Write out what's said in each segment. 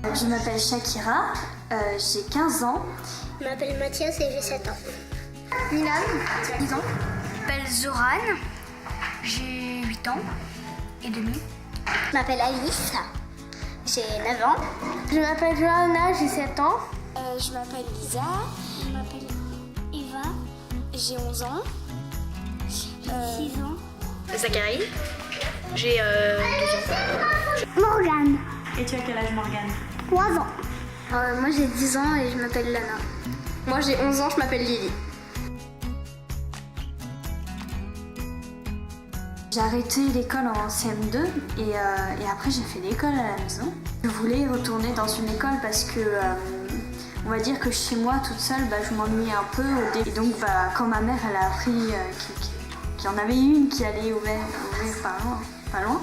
Je m'appelle Shakira, j'ai 15 ans. Je m'appelle Mathias et j'ai 7 ans. Milan, 10 ans. Je m'appelle Zoran, j'ai 8 ans et demi. Je m'appelle Alice, j'ai 9 ans. Je m'appelle Johanna, j'ai 7 ans. Je m'appelle Lisa. Je m'appelle Eva, J'ai 11 ans. 6 ans. Zachary, j'ai 12 ans. Morgane, Et tu as quel âge, Morgane? 3 ans. Moi j'ai 10 ans et je m'appelle Lana. Moi j'ai 11 ans, je m'appelle Lily. J'ai arrêté l'école en CM2 et après j'ai fait l'école à la maison. Je voulais y retourner dans une école parce que on va dire que chez moi toute seule je m'ennuyais un peu au début. Et donc quand ma mère elle a appris qu'il y en avait une qui allait ouvrir pas loin,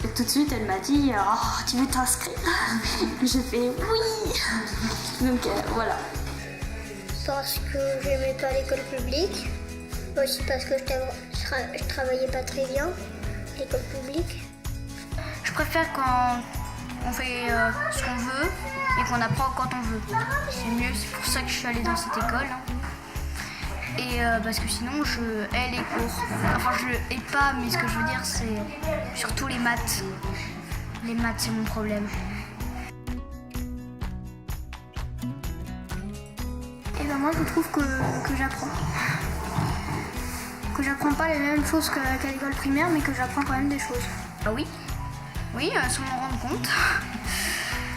et tout de suite elle m'a dit oh, tu veux t'inscrire? J'ai fait oui. Donc voilà. Parce que j'aimais pas l'école publique. Aussi parce que je travaillais pas très bien à l'école publique. Je préfère quand on fait ce qu'on veut et qu'on apprend quand on veut. C'est mieux, c'est pour ça que je suis allée dans cette école. Et parce que sinon je hais les cours. Enfin je hais pas, mais ce que je veux dire c'est surtout les maths. Les maths c'est mon problème. Et ben moi je trouve que j'apprends. Que j'apprends pas les mêmes choses qu'à l'école primaire, mais que j'apprends quand même des choses. Ah oui? Oui, sans m'en rendre compte.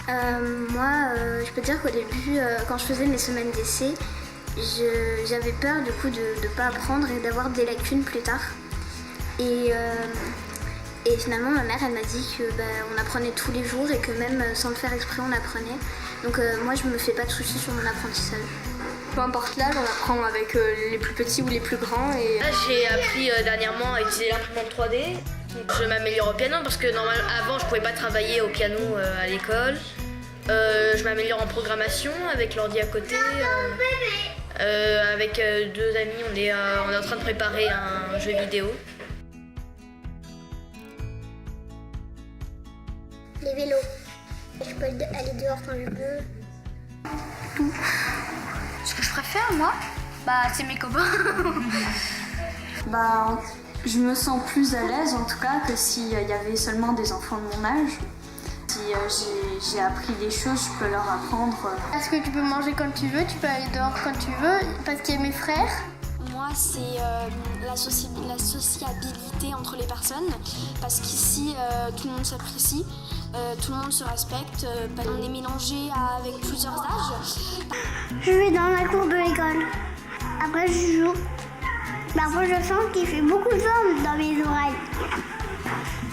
Je peux dire qu'au début, quand je faisais mes semaines d'essai, j'avais peur du coup de ne pas apprendre et d'avoir des lacunes plus tard. Et finalement, ma mère, elle m'a dit que on apprenait tous les jours et que même sans le faire exprès, on apprenait. Donc moi, je me fais pas de soucis sur mon apprentissage. Peu importe l'âge, on apprend avec les plus petits ou les plus grands. Et là, j'ai appris dernièrement à utiliser l'imprimante 3D. Donc, je m'améliore au piano parce que normalement, avant, je pouvais pas travailler au piano à l'école. Je m'améliore en programmation avec l'ordi à côté. Avec deux amis, on est en train de préparer un jeu vidéo. Les vélos. Je peux aller dehors quand je veux. Tout. Ce que je préfère, moi, c'est mes copains. Je me sens plus à l'aise en tout cas que s'il y avait seulement des enfants de mon âge. Si j'ai appris des choses, je peux leur apprendre. Parce que tu peux manger quand tu veux, tu peux aller dehors quand tu veux, parce qu'il y a mes frères. Moi, c'est la sociabilité entre les personnes, parce qu'ici, tout le monde s'apprécie, tout le monde se respecte, on est mélangé avec plusieurs âges. Je vais dans la cour de l'école. Après, je joue. Parfois, je sens qu'il fait beaucoup de vent dans mes oreilles.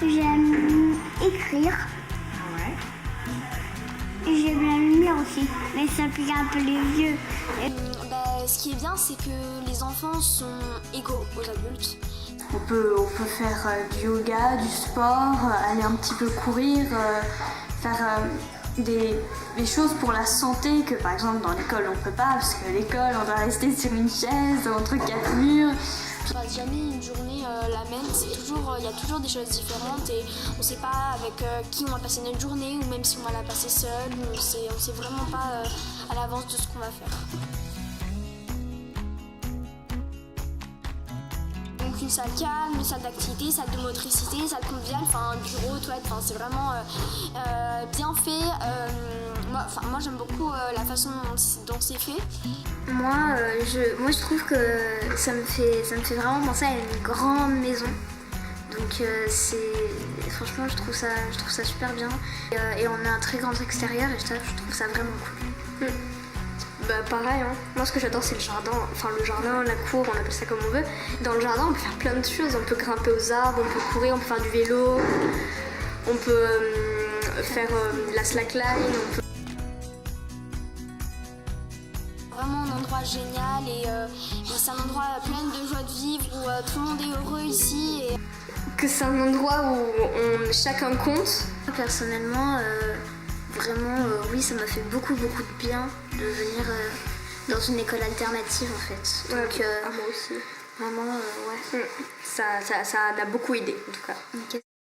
J'aime écrire. J'aime la lumière aussi, mais ça pique un peu les yeux. Ce qui est bien, c'est que les enfants sont égaux aux adultes. On peut faire du yoga, du sport, aller un petit peu courir, faire des choses pour la santé que par exemple dans l'école on peut pas, parce que l'école on doit rester sur une chaise entre quatre murs. On passe jamais une journée la même, il y a toujours des choses différentes et on sait pas avec qui on va passer notre journée ou même si on va la passer seule, on sait vraiment pas à l'avance de ce qu'on va faire. Donc une salle calme, une salle d'activité, salle de motricité, salle conviviale, bureau, toilette, c'est vraiment bien fait. Moi j'aime beaucoup la façon dont c'est fait. Moi, je trouve que ça me fait vraiment penser à une grande maison. Donc franchement, je trouve ça super bien. Et on a un très grand extérieur et je trouve ça vraiment cool. Pareil, hein. Moi ce que j'adore c'est le jardin, la cour, on appelle ça comme on veut. Dans le jardin on peut faire plein de choses, on peut grimper aux arbres, on peut courir, on peut faire du vélo, on peut faire la slackline, Vraiment un endroit génial et c'est un endroit plein de joie de vivre où tout le monde est heureux ici. Et que c'est un endroit où chacun compte. Personnellement, vraiment, oui, ça m'a fait beaucoup de bien de venir dans une école alternative en fait. Donc, moi aussi. Vraiment, ouais. Ça a beaucoup aidé en tout cas. Okay.